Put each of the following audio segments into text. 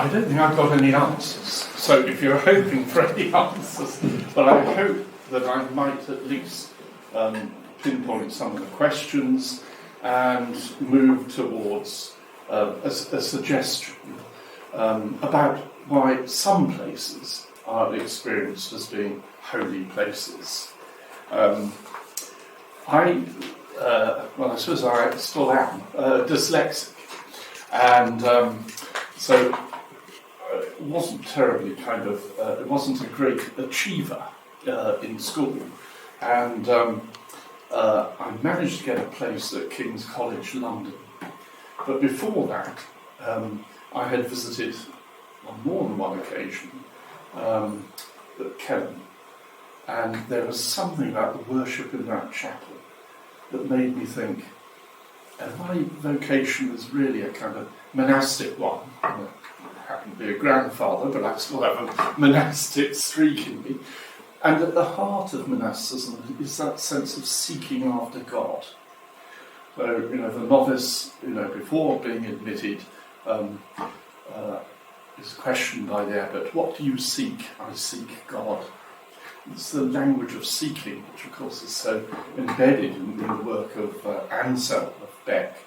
I don't think I've got any answers. So if you're hoping for any answers, but I hope that I might at least pinpoint some of the questions and move towards a suggestion about why some places are experienced as being holy places. I suppose I still am dyslexic, and so it wasn't terribly it wasn't a great achiever in school, and I managed to get a place at King's College London. But before that, I had visited on more than one occasion at Canon, and there was something about the worship in that chapel that made me think, my vocation is really a kind of monastic one. I happen to be a grandfather, but I still have a monastic streak in me. And at the heart of monasticism is that sense of seeking after God. So, the novice, before being admitted, is questioned by the abbot, what do you seek? I seek God. It's the language of seeking, which of course is so embedded in the work of Anselm of Beck,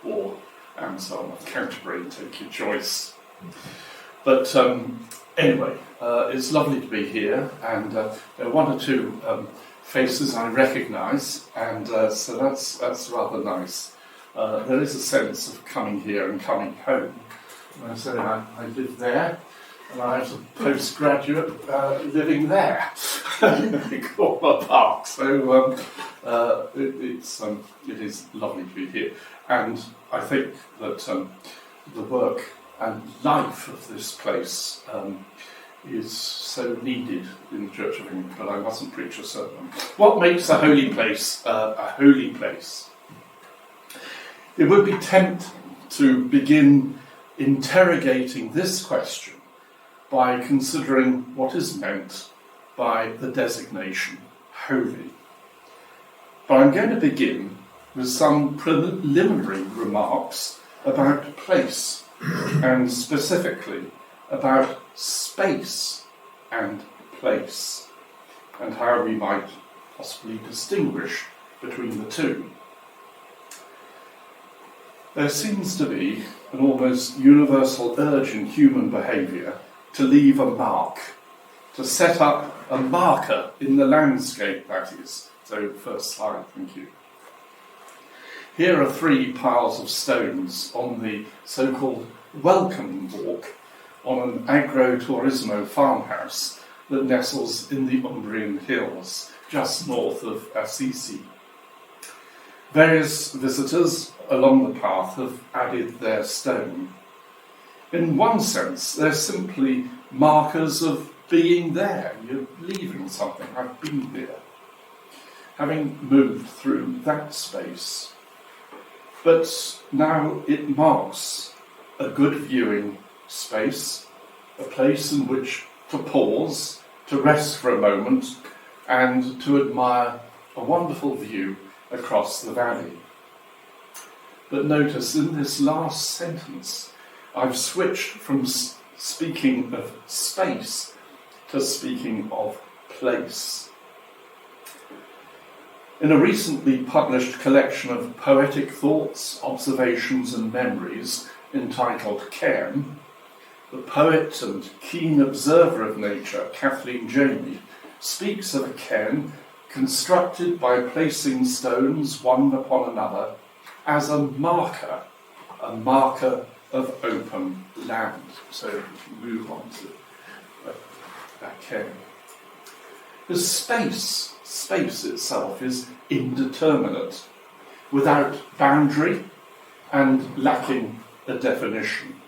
or Anselm of Canterbury, take your choice. But anyway, it's lovely to be here, and there are one or two faces I recognise, and so that's rather nice. There is a sense of coming here and coming home. And I say I live there, and I was a postgraduate living there in Cornwall Park. So it is lovely to be here, and I think that the work and life of this place is so needed in the Church of England. But I mustn't preach a sermon. What makes a holy place a holy place? It would be tempting to begin interrogating this question by considering what is meant by the designation holy. But I'm going to begin with some preliminary remarks about place, and specifically about space and place, and how we might possibly distinguish between the two. There seems to be an almost universal urge in human behaviour to leave a mark, to set up a marker in the landscape, that is. So, first slide, thank you. Here are 3 piles of stones on the so-called welcome walk on an agro-turismo farmhouse that nestles in the Umbrian Hills, just north of Assisi. Various visitors along the path have added their stone. In one sense, they're simply markers of being there. You're leaving something. I've been here. Having moved through that space. But now it marks a good viewing space, a place in which to pause, to rest for a moment, and to admire a wonderful view across the valley. But notice in this last sentence, I've switched from speaking of space to speaking of place. In a recently published collection of poetic thoughts, observations and memories entitled Cairn, the poet and keen observer of nature, Kathleen Jamie, speaks of a cairn constructed by placing stones one upon another as a marker of open land. So we can move on to that cairn. The space itself is indeterminate, without boundary and lacking a definition.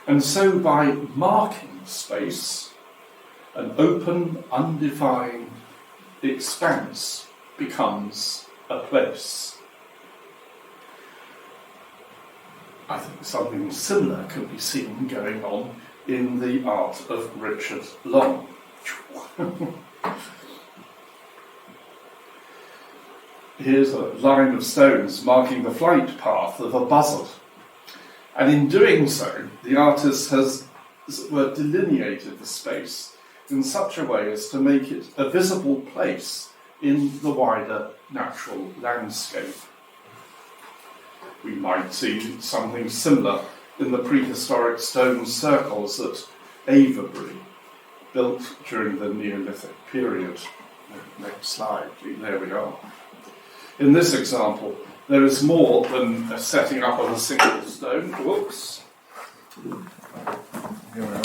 And so by marking space, an open, undefined expanse becomes a place. I think something similar can be seen going on in the art of Richard Long. Here's a line of stones marking the flight path of a buzzard, And in doing so, the artist has, as it were, delineated the space in such a way as to make it a visible place in the wider natural landscape. We might see something similar in the prehistoric stone circles at Avebury, built during the Neolithic period. Next slide, please. There we are. In this example, there is more than a setting up of a single stone. Whoops. Here we are.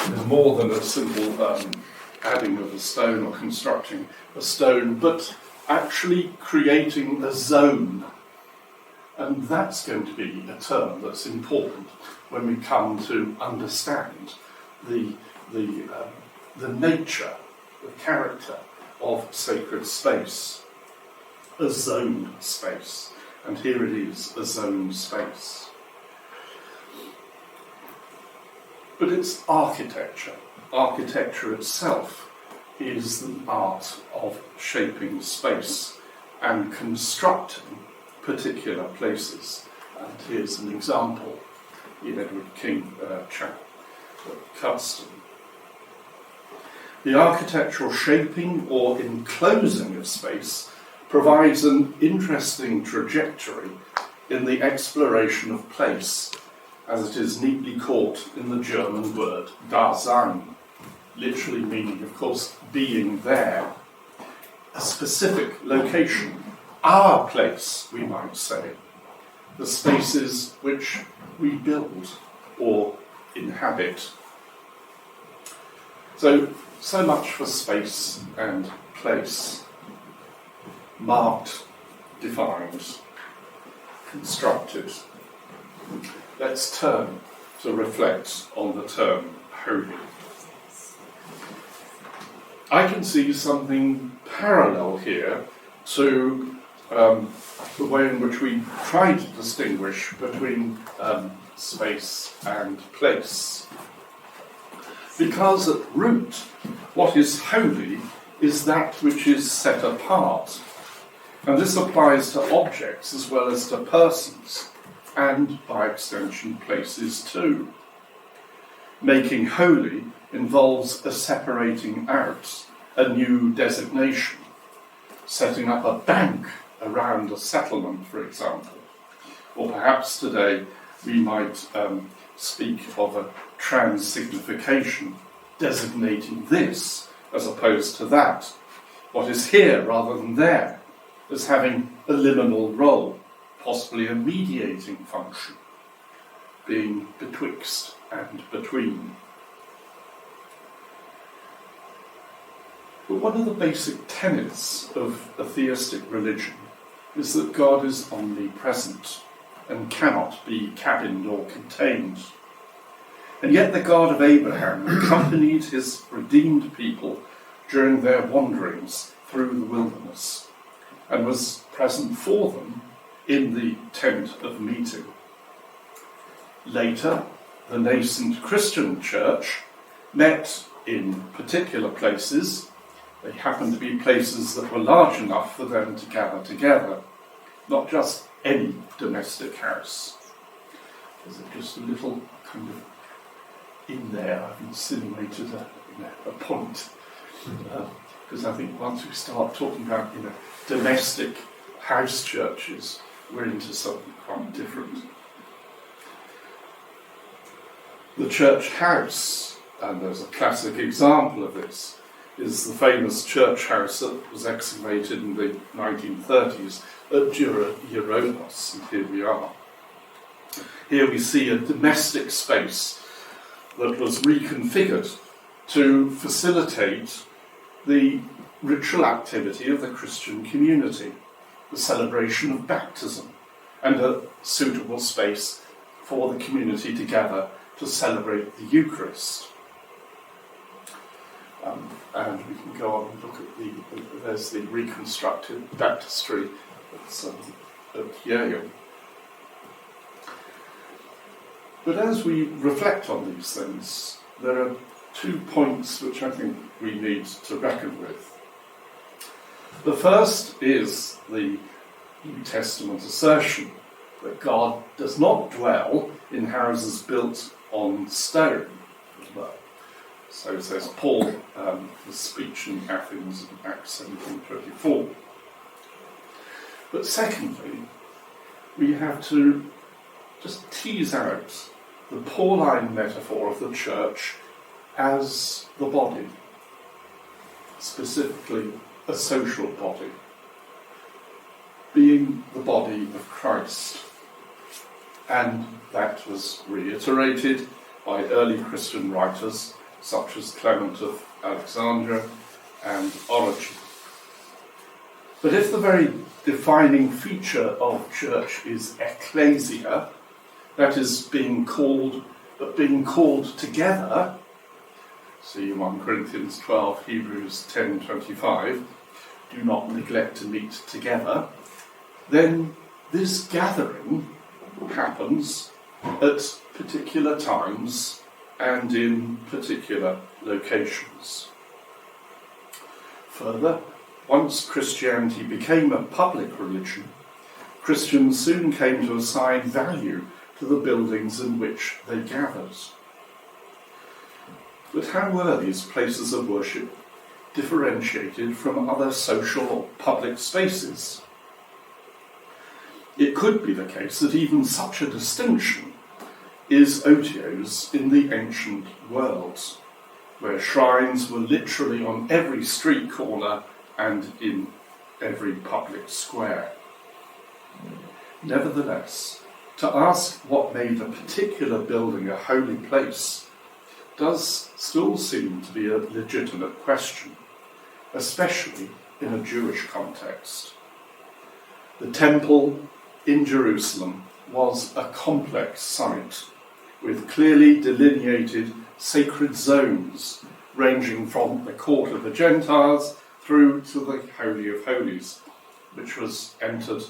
There's more than a simple adding of a stone or constructing a stone, but actually creating a zone. And that's going to be a term that's important when we come to understand the nature, the character of sacred space. A zoned space. And here it is, a zoned space. But it's architecture. Architecture itself is the art of shaping space and constructing particular places. And here's an example in Edward King Chapel at Custom. The architectural shaping or enclosing of space provides an interesting trajectory in the exploration of place, as it is neatly caught in the German word Dasein, literally meaning, of course, being there, a specific location, our place, we might say, the spaces which we build or inhabit. So much for space and place. Marked, defined, constructed. Let's turn to reflect on the term holy. I can see something parallel here to the way in which we try to distinguish between space and place. Because at root, what is holy is that which is set apart. And this applies to objects as well as to persons, and by extension places too. Making holy involves a separating out, a new designation, setting up a bank around a settlement, for example. Or perhaps today we might speak of a transignification, designating this as opposed to that, what is here rather than there, as having a liminal role, possibly a mediating function, being betwixt and between. But one of the basic tenets of a theistic religion is that God is omnipresent and cannot be cabined or contained. And yet the God of Abraham accompanied his redeemed people during their wanderings through the wilderness and was present for them in the tent of meeting. Later, the nascent Christian church met in particular places. They happened to be places that were large enough for them to gather together, not just any domestic house. There's just a little kind of in there, I've insinuated a point, because I think once we start talking about domestic house churches, we're into something quite different. The church house, and there's a classic example of this, is the famous church house that was excavated in the 1930s at Europos, and here we are. Here we see a domestic space that was reconfigured to facilitate the ritual activity of the Christian community, the celebration of baptism, and a suitable space for the community to gather to celebrate the Eucharist. And we can go on and look at there's the reconstructed baptistry at Yale. But as we reflect on these things, there are 2 points which I think we need to reckon with. The first is the New Testament assertion that God does not dwell in houses built on stone. Well, so says Paul, his speech in Athens in Acts 17:24. But secondly, we have to just tease out the Pauline metaphor of the church as the body, specifically a social body, being the body of Christ. And that was reiterated by early Christian writers such as Clement of Alexandria and Origen. But if the very defining feature of church is ecclesia, that is being called together, see 1 Corinthians 12, Hebrews 10:25, do not neglect to meet together, then this gathering happens at particular times and in particular locations. Further, once Christianity became a public religion, Christians soon came to assign value to the buildings in which they gathered. But how were these places of worship differentiated from other social or public spaces? It could be the case that even such a distinction is otiose in the ancient world, where shrines were literally on every street corner and in every public square. Nevertheless, to ask what made a particular building a holy place does still seem to be a legitimate question, especially in a Jewish context. The temple in Jerusalem was a complex site with clearly delineated sacred zones ranging from the court of the Gentiles through to the Holy of Holies, which was entered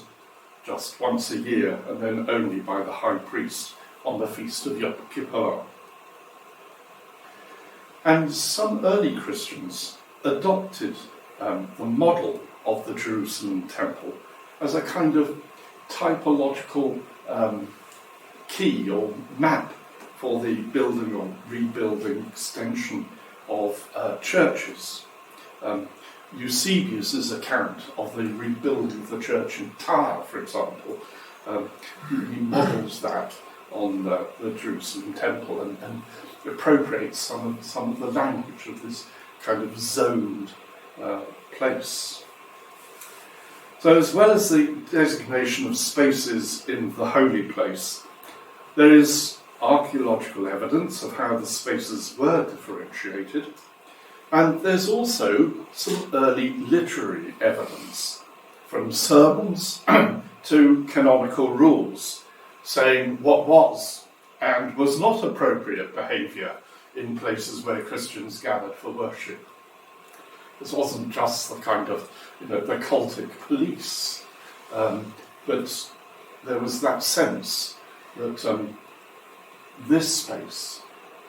just once a year and then only by the high priest on the feast of Yom Kippur. And some early Christians adopted the model of the Jerusalem temple as a kind of typological key or map for the building or rebuilding extension of churches. Eusebius's account of the rebuilding of the church in Tyre, for example, he models that on the Jerusalem temple and appropriates some of the language of this kind of zoned place. So as well as the designation of spaces in the holy place, there is archaeological evidence of how the spaces were differentiated, and there's also some early literary evidence, from sermons to canonical rules, saying what was and was not appropriate behaviour in places where Christians gathered for worship. This wasn't just the kind of, the cultic police, but there was that sense that this space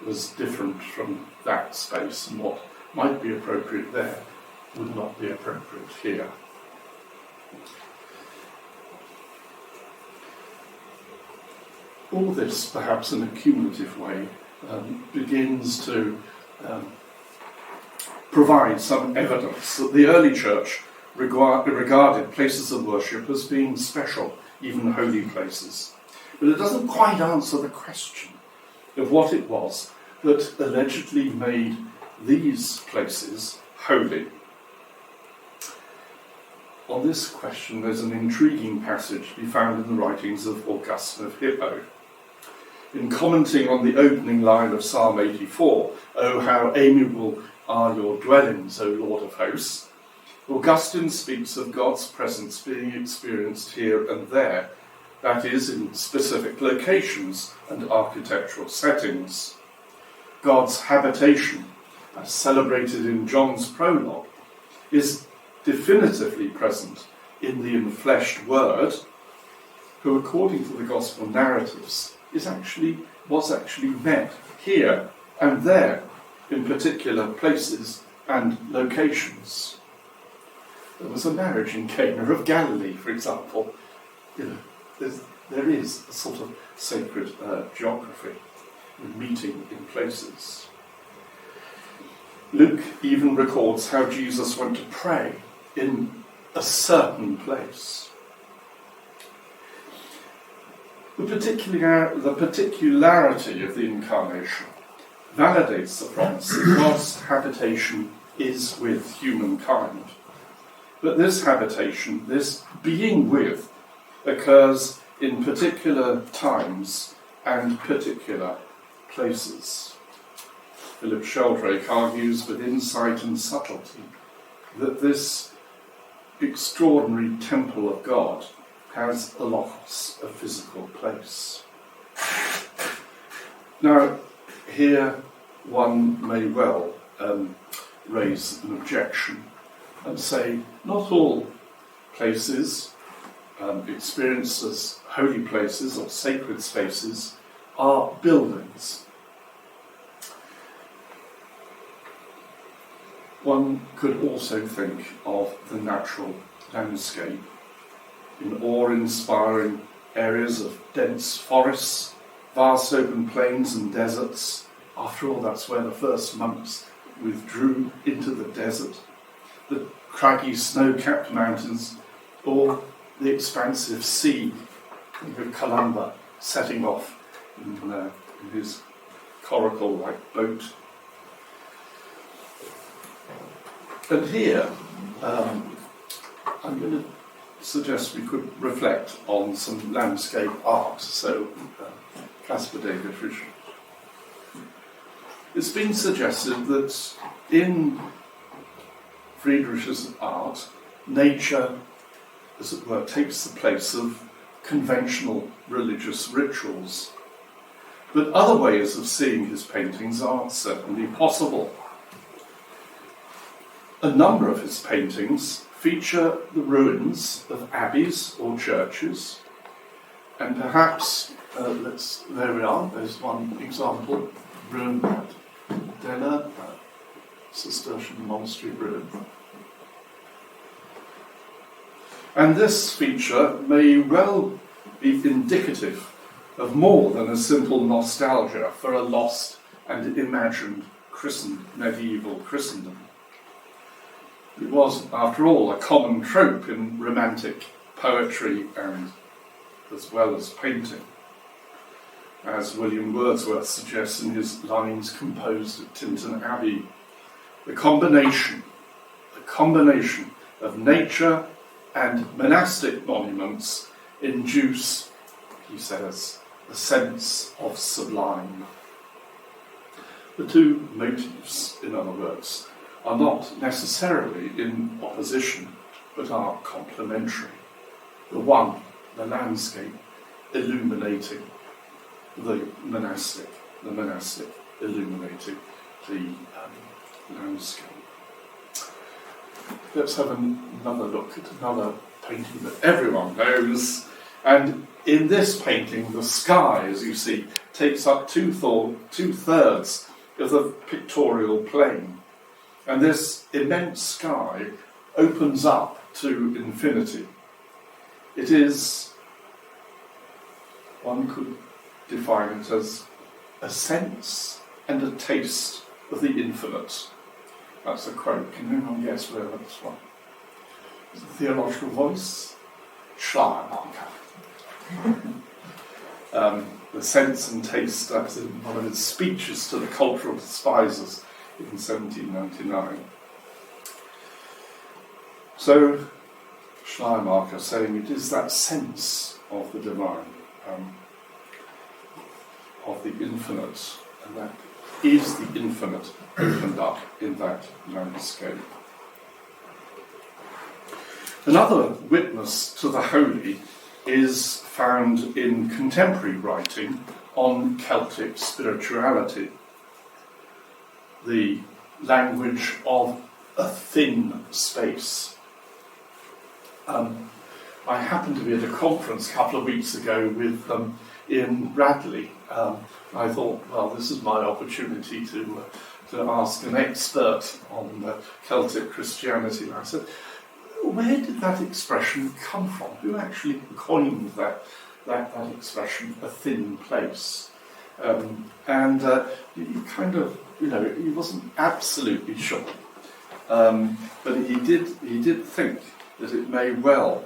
was different from that space, and what might be appropriate there would not be appropriate here. All this, perhaps in a cumulative way, begins to provide some evidence that the early church regarded places of worship as being special, even holy places. But it doesn't quite answer the question of what it was that allegedly made these places holy. On this question, there's an intriguing passage to be found in the writings of Augustine of Hippo. In commenting on the opening line of Psalm 84, "Oh, how amiable are your dwellings, O Lord of hosts," Augustine speaks of God's presence being experienced here and there, that is, in specific locations and architectural settings. God's habitation, as celebrated in John's prologue, is definitively present in the enfleshed Word, who, according to the Gospel narratives, was actually met here and there in particular places and locations. there was a marriage in Cana of Galilee, for example. There is a sort of sacred geography with meeting in places. Luke even records how Jesus went to pray in a certain place. The particularity of the Incarnation validates the promise that God's habitation is with humankind. But this habitation, this being with, occurs in particular times and particular places. Philip Sheldrake argues with insight and subtlety that this extraordinary temple of God has a logos, a physical place. Now, here one may well raise an objection and say not all places experienced as holy places or sacred spaces are buildings. One could also think of the natural landscape in awe-inspiring areas of dense forests, vast open plains and deserts. After all, that's where the first monks withdrew into the desert. The craggy snow-capped mountains, or the expansive sea of Columba setting off in his coracle-like boat. And here, I'm going to suggest we could reflect on some landscape art. So, Caspar David Frisch. It's been suggested that in Friedrich's art, nature, as it were, takes the place of conventional religious rituals. But other ways of seeing his paintings are certainly possible. A number of his paintings feature the ruins of abbeys or churches, and perhaps, there we are, there's one example, ruin at Della, Cistercian monastery ruin. And this feature may well be indicative of more than a simple nostalgia for a lost and imagined medieval Christendom. It was, after all, a common trope in Romantic poetry and as well as painting, as William Wordsworth suggests in his lines composed at Tintern Abbey. The combination of nature and monastic monuments induce, he says, a sense of sublime. The two motifs, in other words, are not necessarily in opposition, but are complementary. The one, the landscape, illuminating the monastic illuminating the landscape. Let's have another look at another painting that everyone knows. And in this painting, the sky, as you see, takes up two-thirds of the pictorial plane. And this immense sky opens up to infinity. It is, one could define it as a sense and a taste of the infinite. That's a quote. Can anyone guess where that's from? Is it the theological voice? Schleiermacher. The sense and taste, that's in one of his speeches to the cultural despisers in 1799. So, Schleiermacher saying it is that sense of the divine, of the infinite, and that is the infinite opened up in that landscape. Another witness to the holy is found in contemporary writing on Celtic spirituality. The language of a thin space. I happened to be at a conference a couple of weeks ago with Ian Bradley. I thought, well, this is my opportunity to ask an expert on Celtic Christianity. And I said, where did that expression come from? Who actually coined that expression, a thin place? He kind of, he wasn't absolutely sure, but he did think that it may well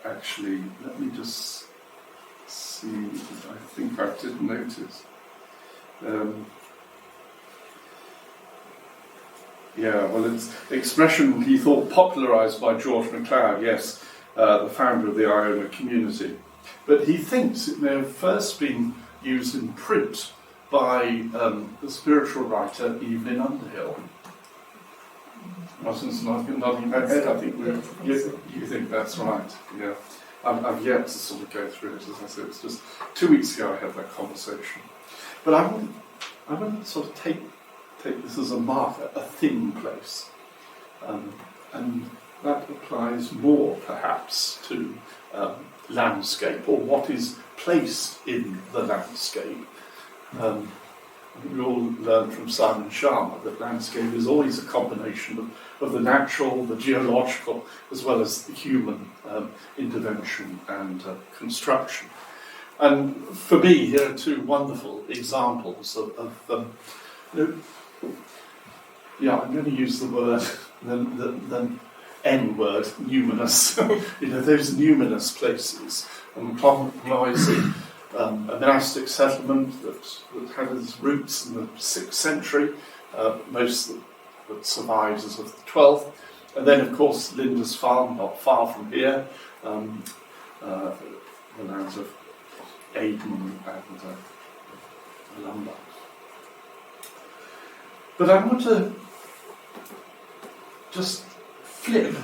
actually. Let me just see. I think I did notice. It's the expression he thought popularised by George MacLeod, yes, the founder of the Iona community. But he thinks it may have first been used in print by the spiritual writer Evelyn Underhill. Martin's nodding her head. I think you think that's right. Yeah, I've yet to sort of go through it. As I said, it's just 2 weeks ago I had that conversation. But I want to sort of take this as a marker, a thin place, and that applies more perhaps to landscape, or what is placed in the landscape. We all learned from Simon Sharma that landscape is always a combination of the natural, the geological, as well as the human intervention and construction. And for me, here are two wonderful examples of I'm going to use the word, the N word, numinous. Those numinous places, and comprising a monastic settlement that had its roots in the 6th century, most that survives as of the 12th, and then of course Linda's Farm, not far from here, the lands of Aden and Lumber. But I want to just flip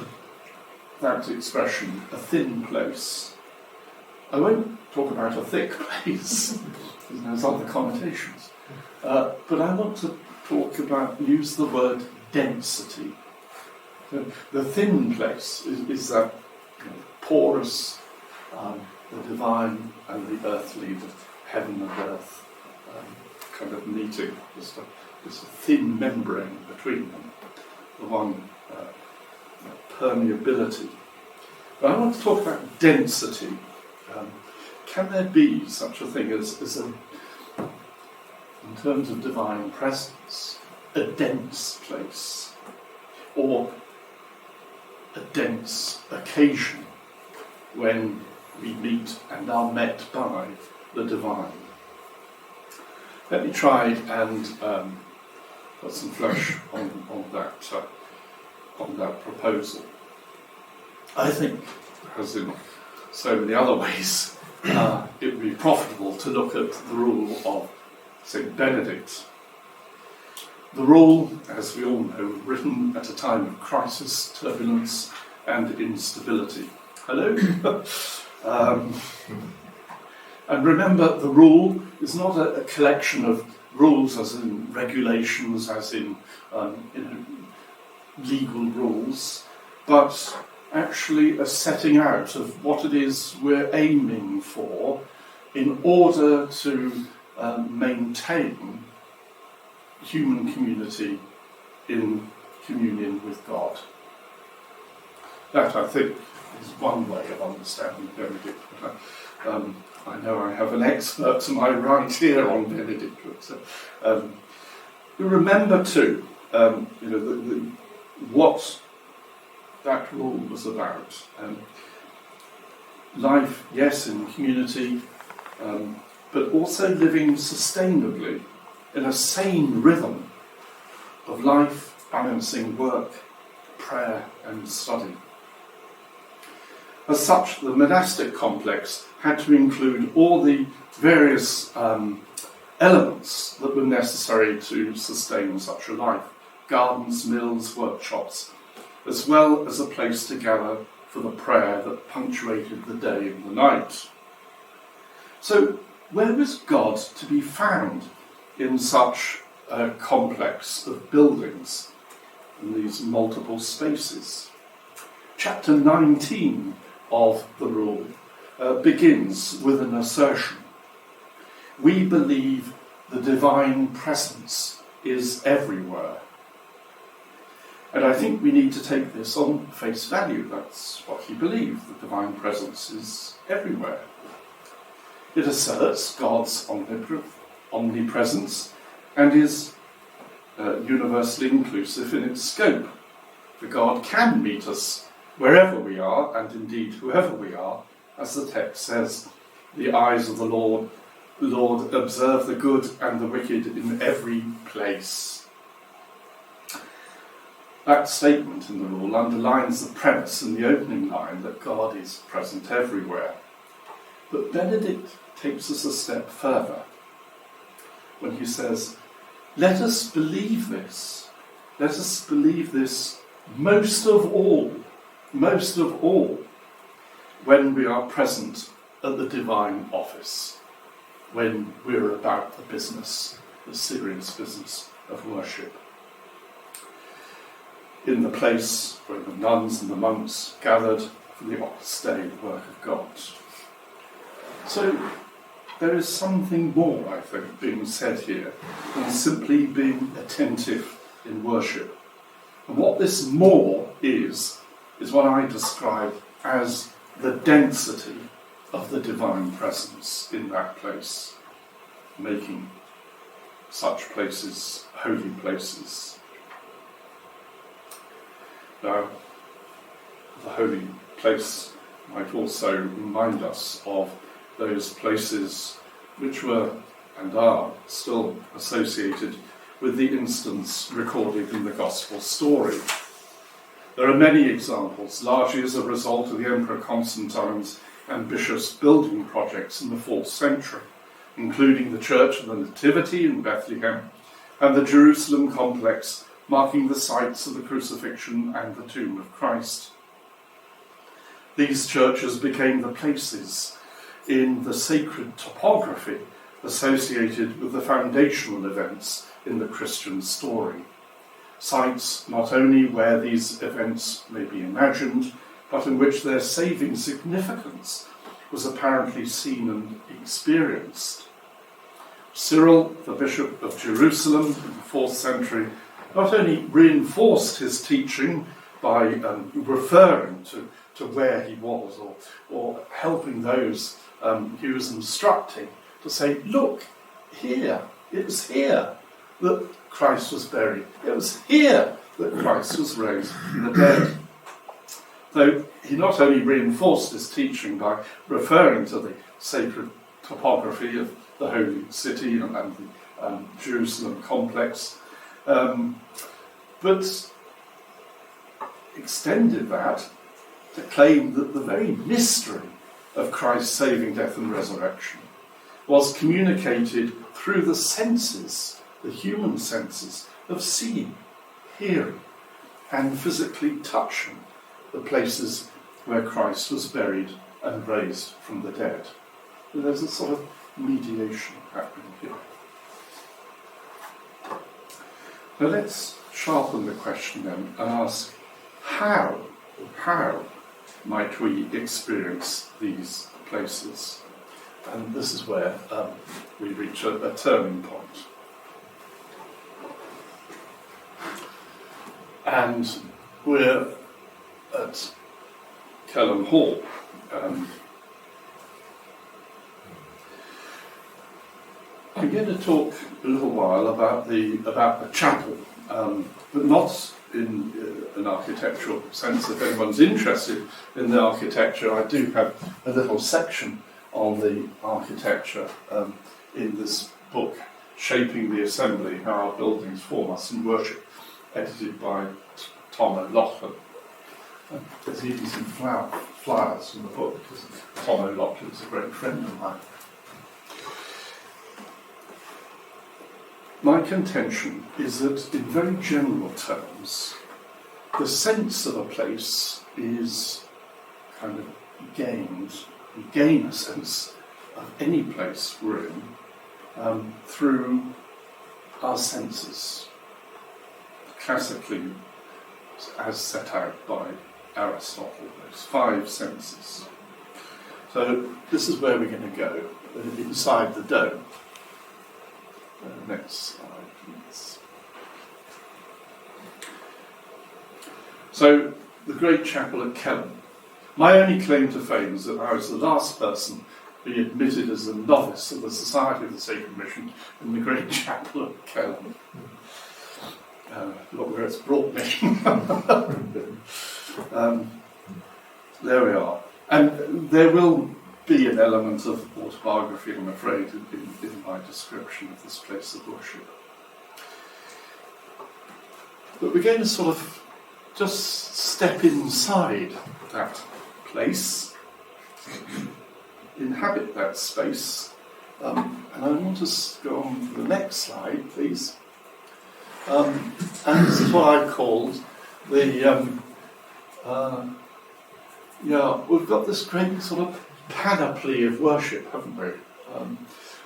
that expression, a thin place. I won't talk about a thick place, because there's other connotations. But I want to use the word density. The thin place is that porous, the divine and the earthly, the heaven and earth kind of meeting, just a thin membrane between them, the one permeability. But I want to talk about density. Can there be such a thing as in terms of divine presence, a dense place, or a dense occasion when we meet and are met by the divine? Let me try and put some flesh on that proposal. I think, as in so many other ways, it would be profitable to look at the rule of St. Benedict. The rule, as we all know, written at a time of crisis, turbulence, and instability. Hello? And remember, the rule is not a collection of rules as in regulations, as in legal rules, but actually a setting out of what it is we're aiming for in order to maintain human community in communion with God. That, I think, is one way of understanding Benedict. I know I have an expert to my right here on Benedict. But, remember too, what that rule was about. Life, yes, in community, but also living sustainably in a sane rhythm of life, balancing work, prayer and study. As such, the monastic complex had to include all the various elements that were necessary to sustain such a life: gardens, mills, workshops, as well as a place to gather for the prayer that punctuated the day and the night. So, where was God to be found in such a complex of buildings, in these multiple spaces? Chapter 19 of the rule begins with an assertion. We believe the divine presence is everywhere. And I think we need to take this on face value. That's what he believed. The divine presence is everywhere. It asserts God's omnipresence and is universally inclusive in its scope. For God can meet us wherever we are, and indeed whoever we are. As the text says, the eyes of the Lord observe the good and the wicked in every place. That statement in the rule underlines the premise in the opening line that God is present everywhere. But Benedict takes us a step further when he says, let us believe this. Let us believe this most of all, when we are present at the divine office, when we're about the business, the serious business of worship. In the place where the nuns and the monks gathered for the Opus Dei work of God. So there is something more, I think, being said here than simply being attentive in worship. And what this more is what I describe as the density of the divine presence in that place, making such places holy places. Now, the holy place might also remind us of those places which were and are still associated with the instance recorded in the Gospel story. There are many examples, largely as a result of the Emperor Constantine's ambitious building projects in the 4th century, including the Church of the Nativity in Bethlehem and the Jerusalem complex marking the sites of the crucifixion and the tomb of Christ. These churches became the places in the sacred topography associated with the foundational events in the Christian story. Sites not only where these events may be imagined, but in which their saving significance was apparently seen and experienced. Cyril, the Bishop of Jerusalem in the 4th century, not only reinforced his teaching by referring to where he was or helping those he was instructing to say, look, here, it was here that Christ was buried. It was here that Christ was raised from the dead. So he not only reinforced his teaching by referring to the sacred topography of the Holy City and the Jerusalem complex, but extended that to claim that the very mystery of Christ's saving death and resurrection was communicated through the senses, the human senses of seeing, hearing, and physically touching the places where Christ was buried and raised from the dead. So there's a sort of mediation happening here. Now let's sharpen the question then and ask, how might we experience these places? And this is where we reach a turning point. And we're at Kelham Hall. I'm going to talk a little while about the chapel, but not in an architectural sense. If anyone's interested in the architecture, I do have a little section on the architecture in this book, Shaping the Assembly, How Our Buildings Form Us in Worship, edited by Tom O'Loughlin. There's even some flyers in the book, because Tom O'Loughlin is a great friend of mine. My contention is that, in very general terms, the sense of a place is kind of gained. We gain a sense of any place we're in through our senses, classically as set out by Aristotle, those 5 senses. So this is where we're going to go, inside the dome. Next slide, please. So, the great chapel at Canon. My only claim to fame is that I was the last person to be admitted as a novice of the Society of the Sacred Mission in the great chapel at Canon. Look where it's brought me. There we are. And there will be an element of autobiography, I'm afraid, in my description of this place of worship. But we're going to sort of just step inside that place, inhabit that space, and I want to go on to the next slide, please. And this is what I called the, we've got this great sort of panoply of worship, haven't we?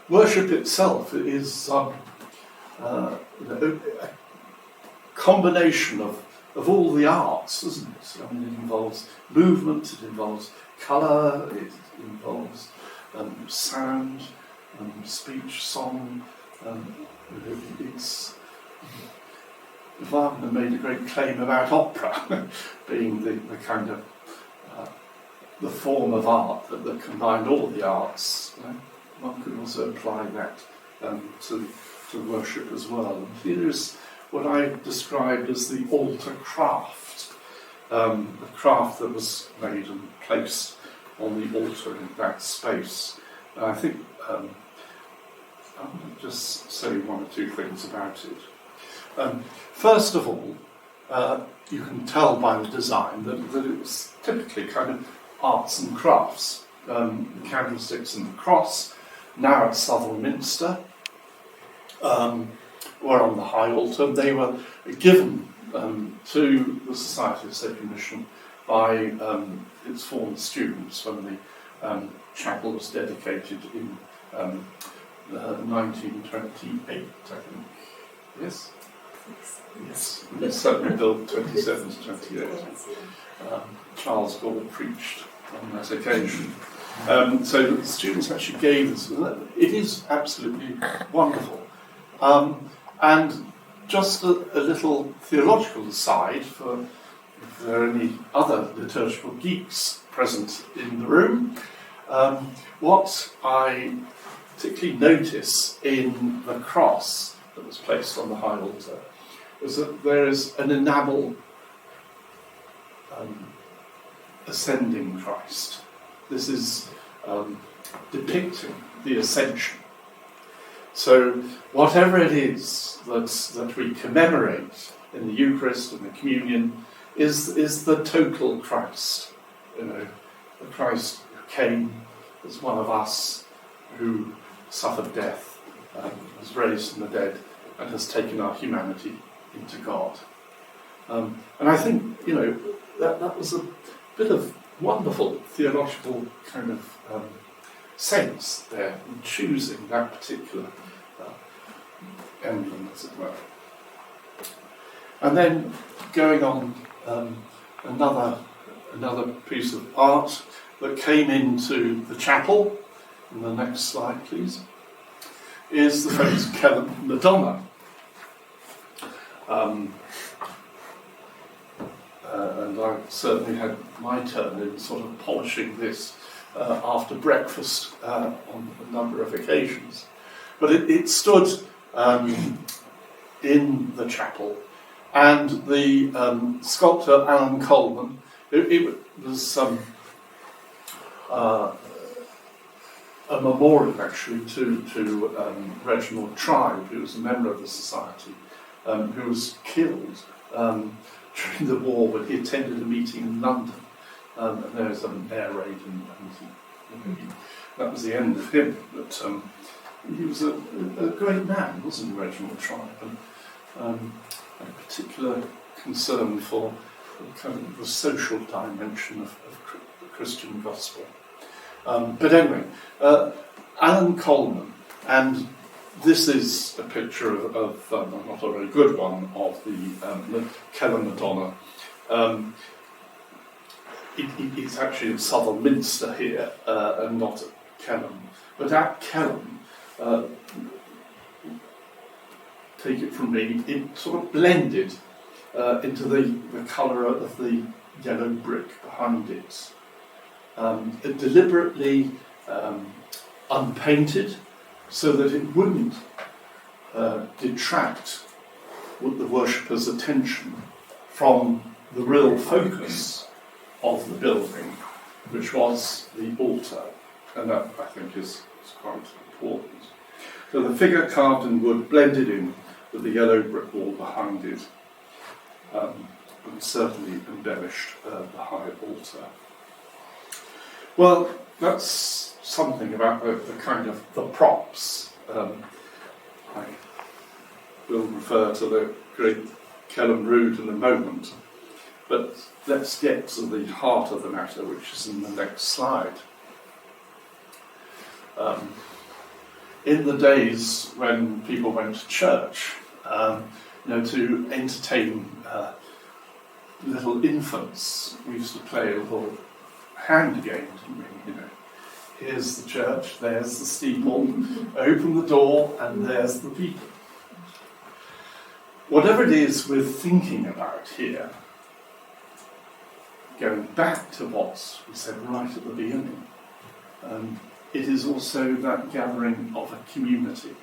Worship itself is a combination of all the arts, isn't it? I mean, it involves movement, it involves colour, it involves sound, speech, song. Wagner made a great claim about opera being the kind of the form of art that combined all the arts. One could also apply that to worship as well. And here is what I described as the altar craft, the craft that was made and placed on the altar in that space. And I think I'm going to just say one or two things about it. First of all, you can tell by the design that it was typically kind of arts and crafts. The candlesticks and the cross, now at Southwell Minster, were on the high altar. They were given to the Society of Sacred Mission by its former students when the chapel was dedicated in 1928, I think. Yes? Yes. It was certainly built 27 to 28. Charles Gore preached on that occasion. So the students actually gave this. It is absolutely wonderful. And just a little theological aside, for if there are any other liturgical geeks present in the room, what I particularly notice in the cross that was placed on the high altar was that there is an enamel ascending Christ. This is depicting the ascension. So whatever it is that we commemorate in the Eucharist and the Communion is the total Christ. The Christ who came as one of us, who suffered death, was raised from the dead, and has taken our humanity into God. And I think, that was a bit of wonderful theological kind of sense there in choosing that particular emblem, as it were. And then going on, another piece of art that came into the chapel, in the next slide please, is the famous Canon Madonna. And I certainly had my turn in sort of polishing this after breakfast on a number of occasions. But it stood in the chapel, and the sculptor Alan Coleman, it was a memorial actually to Reginald Tribe, who was a member of the society, who was killed during the war when he attended a meeting in London. And there was an air raid, and that was the end of him. But he was a great man, wasn't he, Reginald Tribe, and a particular concern for kind of the social dimension of the Christian gospel. But anyway, Alan Coleman, and this is a picture of not a very good one, of the Canon Madonna. It's actually at Southwell Minster here, and not at Canon. But at Canon, take it from me, it sort of blended into the colour of the yellow brick behind it. Deliberately unpainted so that it wouldn't detract the worshipper's attention from the real focus of the building, which was the altar. And that, I think, is quite important. So the figure carved in wood blended in with the yellow brick wall behind it, and certainly embellished the high altar. Well, that's something about the kind of the props. I will refer to the great Canon Rood in a moment, but let's get to the heart of the matter, which is in the next slide. In the days when people went to church, to entertain little infants, we used to play a little hand game, didn't we? Here's the church, there's the steeple, open the door, and there's the people. Whatever it is we're thinking about here, going back to what we said right at the beginning, it is also that gathering of a community,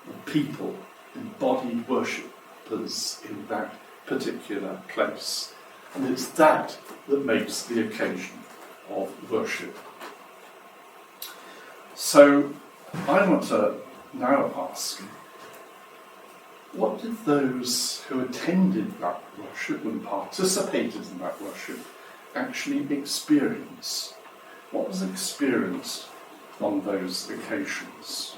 of people, embodied worshippers in that particular place. And it's that that makes the occasion of worship. So I want to now ask, what did those who attended that worship and participated in that worship actually experience? What was experienced on those occasions?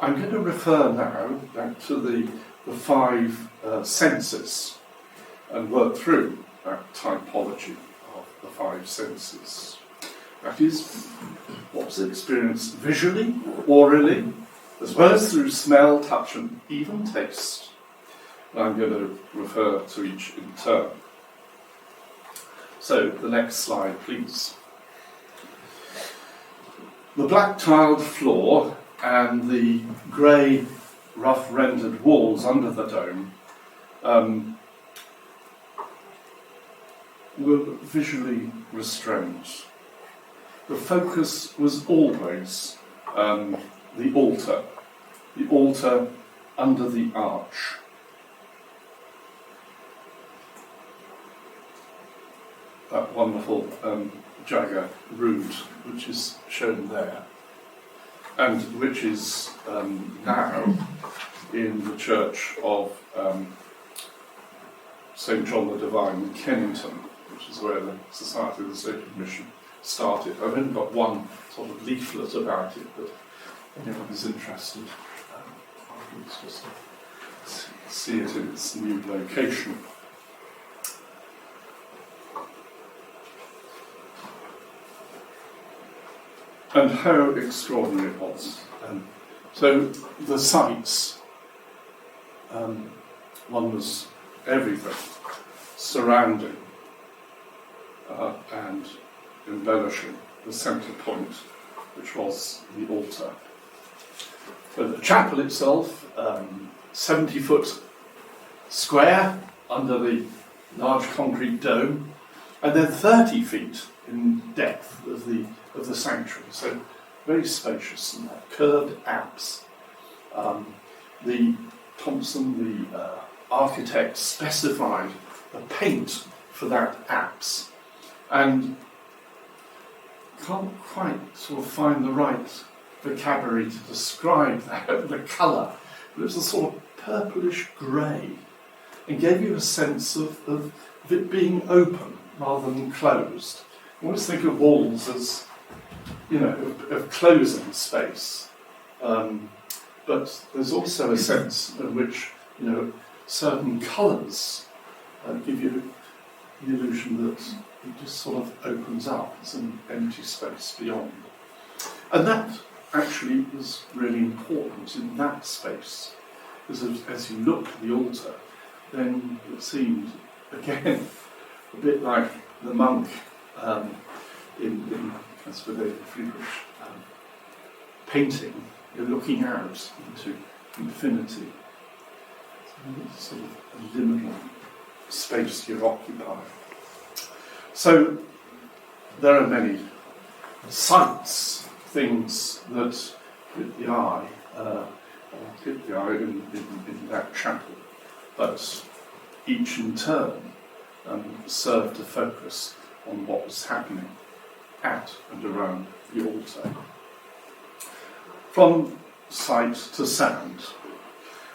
I'm going to refer now back to the five senses and work through that typology of the five senses. That is, what was experienced visually, orally, as well as through smell, touch, and even taste. And I'm going to refer to each in turn. So, the next slide, please. The black tiled floor and the grey, rough rendered walls under the dome were visually restrained. The focus was always the altar under the arch. That wonderful Jagger rood, which is shown there, and which is now in the church of St. John the Divine in Kennington, which is where the Society of the Sacred Mission started. I've only got one sort of leaflet about it, but anyone who's interested, it's just to see it in its new location. And how extraordinary it was. So the sights, one was everything surrounding and embellishing the centre point, which was the altar. So the chapel itself, 70 foot square under the large concrete dome, and then 30 feet in depth of the sanctuary. So very spacious and curved apse. The Thompson, the architect, specified the paint for that apse, and can't quite sort of find the right vocabulary to describe that, the colour, but it was a sort of purplish grey, and gave you a sense of it being open rather than closed. I always think of walls as, of closing space, but there's also a sense in which, certain colours give you the illusion that it just sort of opens up. It's an empty space beyond. And that actually was really important in that space, because as you look at the altar, then it seemed, again, a bit like the monk in as with a Friedrich painting, you're looking out into infinity. sort of a liminal space you occupy. So there are many sights, things that hit the eye, in that chapel, but each in turn served to focus on what was happening at and around the altar. From sight to sound.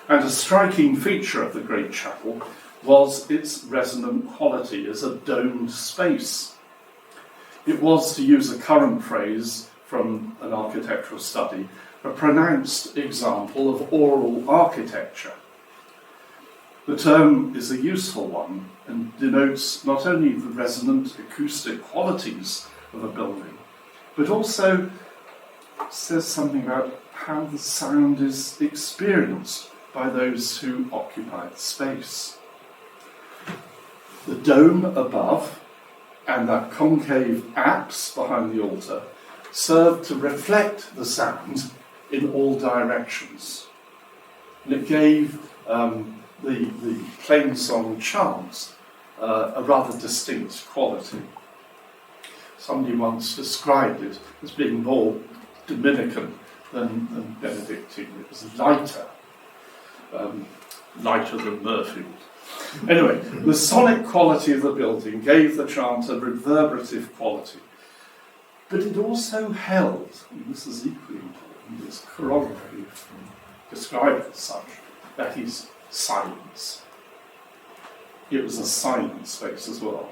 And a striking feature of the great chapel was its resonant quality as a domed space. It was, to use a current phrase from an architectural study, a pronounced example of oral architecture. The term is a useful one and denotes not only the resonant acoustic qualities of a building, but also says something about how the sound is experienced by those who occupy the space. The dome above and that concave apse behind the altar served to reflect the sound in all directions. And it gave the plainsong chant a rather distinct quality. Somebody once described it as being more Dominican than Benedictine. It was lighter than Mirfield. Anyway, the sonic quality of the building gave the chant a reverberative quality, but it also held, and this is equally important, its corollary, described as such, that is silence. It was a silent space as well.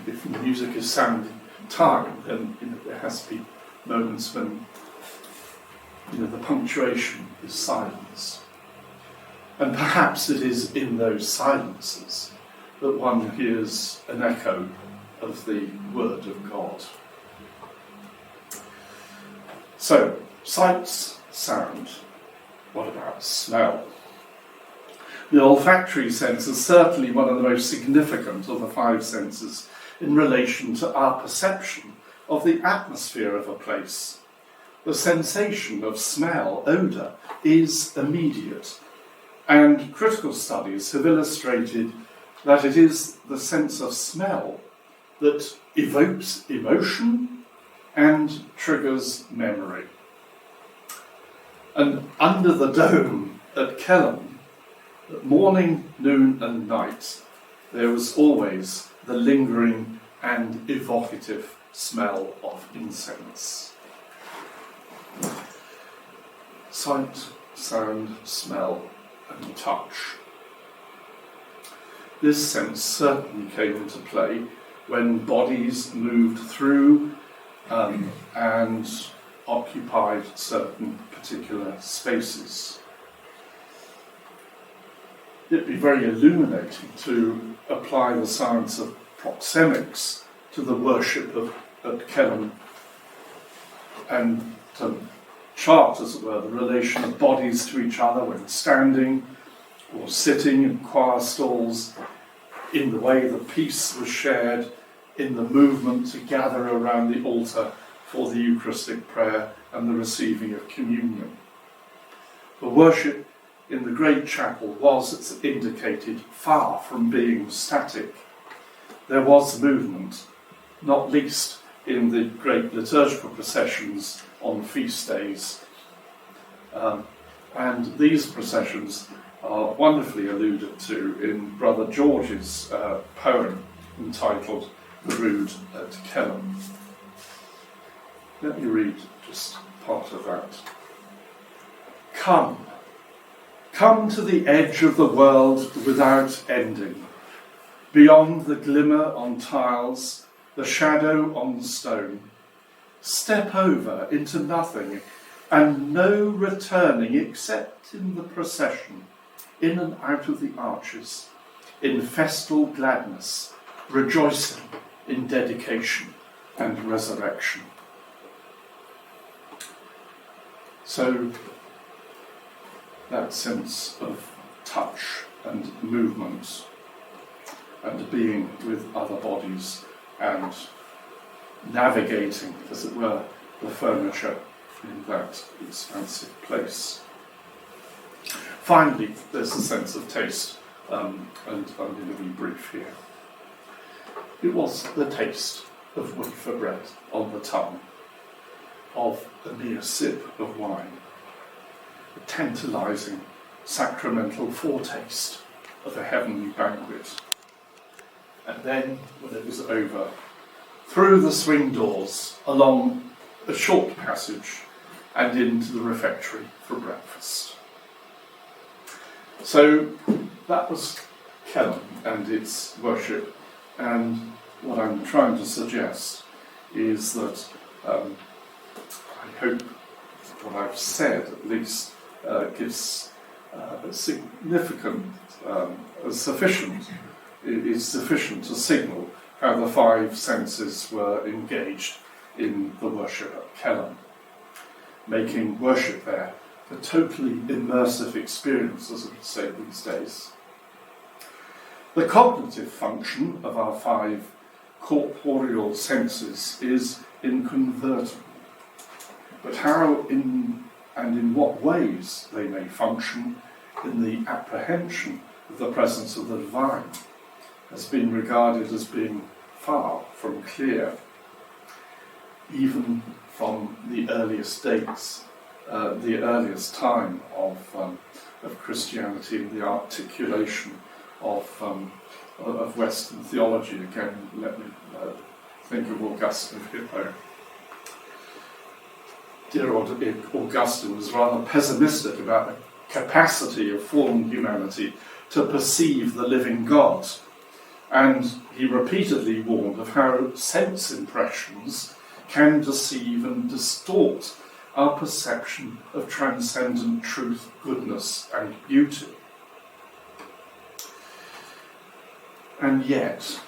If music is sounding tired, then there has to be moments when the punctuation is silence. And perhaps it is in those silences that one hears an echo of the Word of God. So, sights, sound. What about smell? The olfactory sense is certainly one of the most significant of the five senses in relation to our perception of the atmosphere of a place. The sensation of smell, odour, is immediate, and critical studies have illustrated that it is the sense of smell that evokes emotion and triggers memory. And under the dome at Canon, at morning, noon and night, there was always the lingering and evocative smell of incense. Sight, sound, smell and touch. This sense certainly came into play when bodies moved through and occupied certain particular spaces. It'd be very illuminating to apply the science of proxemics to the worship at Canon and to chart, as it were, the relation of bodies to each other when standing or sitting in choir stalls, in the way the peace was shared, in the movement to gather around the altar for the Eucharistic prayer and the receiving of communion. The worship in the great chapel was, as indicated, far from being static. There was movement, not least in the great liturgical processions on feast days. And these processions are wonderfully alluded to in Brother George's poem entitled The Rood at Canon. Let me read just part of that. Come to the edge of the world without ending, beyond the glimmer on tiles, the shadow on stone. Step over into nothing, and no returning except in the procession, in and out of the arches, in festal gladness, rejoicing in dedication and resurrection. So, that sense of touch and movement and being with other bodies and navigating, as it were, the furniture in that expansive place. Finally, there's a sense of taste, and I'm going to be brief here. It was the taste of wafer bread on the tongue, of a mere sip of wine, a tantalising sacramental foretaste of a heavenly banquet. And then, when it was over, through the swing doors, along a short passage, and into the refectory for breakfast. So that was Canon and its worship, and what I'm trying to suggest is that I hope what I've said at least gives a significant, is sufficient to signal how the five senses were engaged in the worship at Canon, making worship there a totally immersive experience, as we say these days. The cognitive function of our five corporeal senses is inconvertible, but how and in what ways they may function in the apprehension of the presence of the divine has been regarded as being far from clear, even from the earliest dates, the earliest time of Christianity and the articulation of Western theology. Again, let me think of Augustine of Hippo. Dear Augustine was rather pessimistic about the capacity of fallen humanity to perceive the living God, and he repeatedly warned of how sense impressions can deceive and distort our perception of transcendent truth, goodness, and beauty. And yet,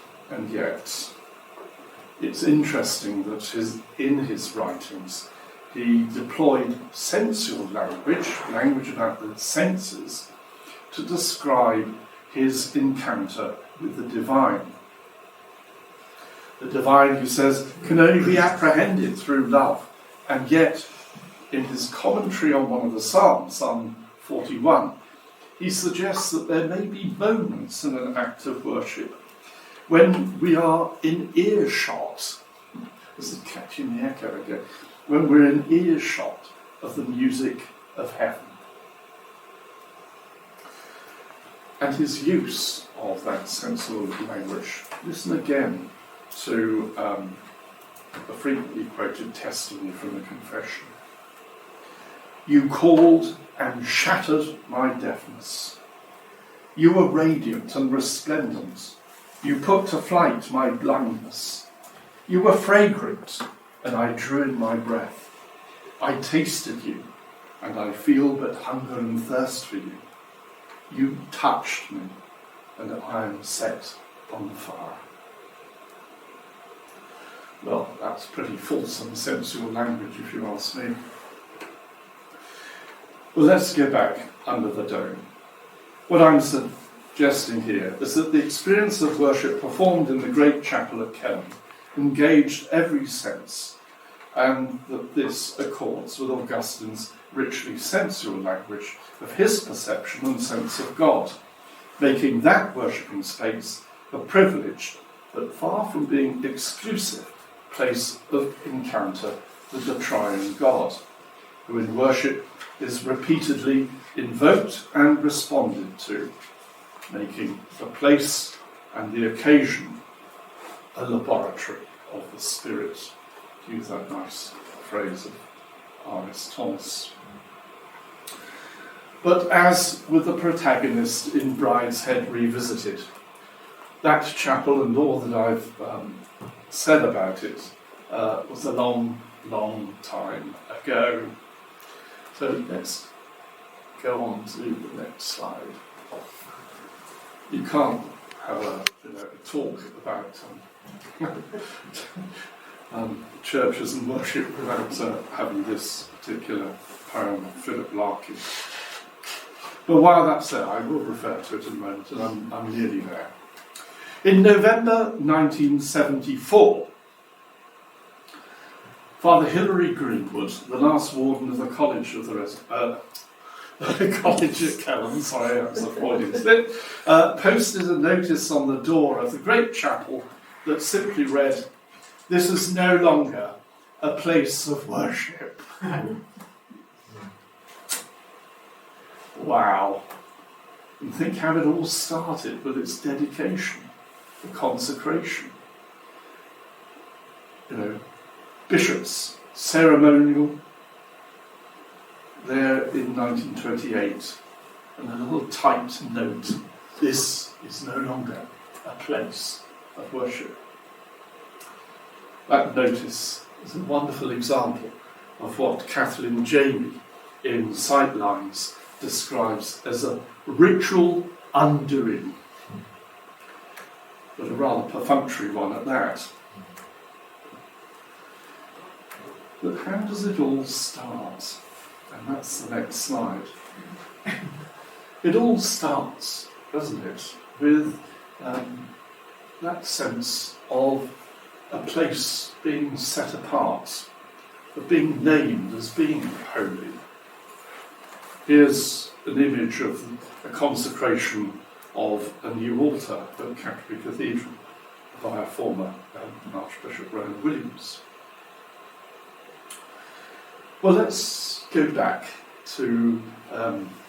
it's interesting that in his writings, he deployed sensual language about the senses, to describe his encounter with the divine. The divine, he says, can only be apprehended through love, and yet, in his commentary on one of the Psalms, Psalm 41, he suggests that there may be moments in an act of worship when we are in earshot. This is catching the echo again. When we're in earshot of the music of heaven. And his use of that sensual language. Listen again to a frequently quoted testimony from the Confession. You called and shattered my deafness. You were radiant and resplendent. You put to flight my blindness. You were fragrant, and I drew in my breath. I tasted you, and I feel but hunger and thirst for you. You touched me, and I am set on fire. Well, that's pretty fulsome sensual language, if you ask me. Well, let's go back under the dome. What I'm suggesting here is that the experience of worship performed in the great chapel at Canon engaged every sense, and that this accords with Augustine's richly sensual language of his perception and sense of God, making that worshipping space a privileged, but far from being exclusive, place of encounter with the triune God, who in worship is repeatedly invoked and responded to, making the place and the occasion a laboratory of the Spirit, to use that nice phrase of R.S. Thomas. But as with the protagonist in Brideshead Revisited, that chapel and all that I've said about it was a long, long time ago. So let's go on to the next slide. You can't have a talk about churches and worship without having this particular poem of Philip Larkin. But while that's there, I will refer to it in a moment, and I'm nearly there. In November 1974, Father Hilary Greenwood, the last warden of the College of the College at Canon, sorry, that was a Freudian slip, posted a notice on the door of the great chapel that simply read, "This is no longer a place of worship." Wow. And think how it all started with its dedication, the consecration. You know, bishops, ceremonial, there in 1928, and a little typed note, "This is no longer a place of worship." That notice is a wonderful example of what Kathleen Jamie in Sightlines describes as a ritual undoing, but a rather perfunctory one at that. But how does it all start? And that's the next slide. It all starts, doesn't it, with that sense of a place being set apart, of being named as being holy. Here's an image of a consecration of a new altar at Canterbury Cathedral by a former Archbishop Rowan Williams. Well, let's go back to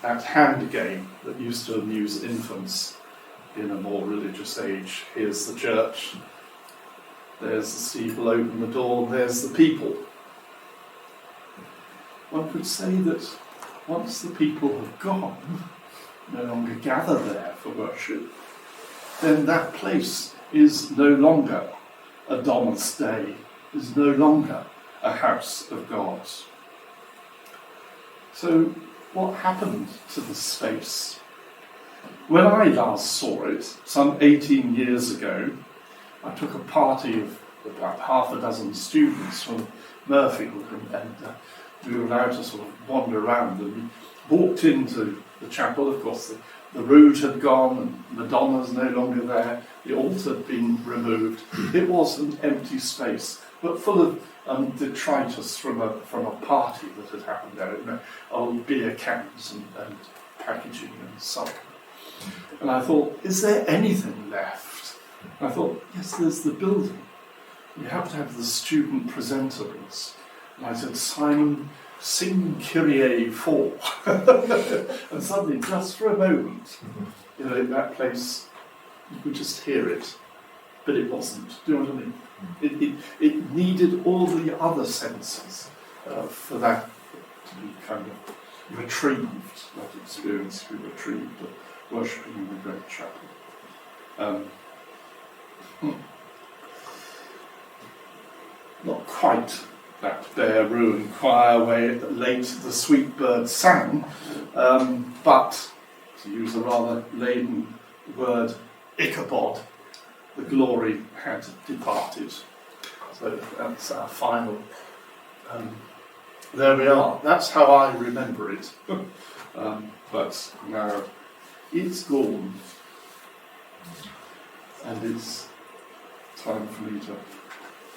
that hand game that used to amuse infants in a more religious age. Here's the church, there's the steeple, open the door, there's the people. One could say that once the people have gone, no longer gather there for worship, then that place is no longer a Domus Dei, is no longer a house of God. So what happened to the space? When I last saw it, some 18 years ago, I took a party of about half a dozen students from Mirfield, and we were allowed to sort of wander around, and we walked into the chapel. Of course, the rood had gone, and Madonna's no longer there, the altar had been removed. It was an empty space, but full of detritus from a party that had happened there, you know, old beer cans and packaging and so on. And I thought, is there anything left? And I thought, yes, there's the building. You have to have the student presentables. And I said, "Simon, sing Kyrie 4. And suddenly, just for a moment, you know, in that place, you could just hear it, but it wasn't. Do you know what I mean? It needed all the other senses for that to be kind of retrieved, that experience to be retrieved, of worshipping in the great chapel. Not quite that bare ruined choir where late the sweet bird sang, but, to use a rather laden word, Ichabod, the glory had departed. So that's our final. There we are. That's how I remember it. But now it's gone, and it's time for me to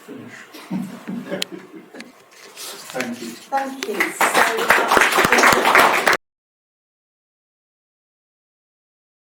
finish. Thank you. Thank you so much.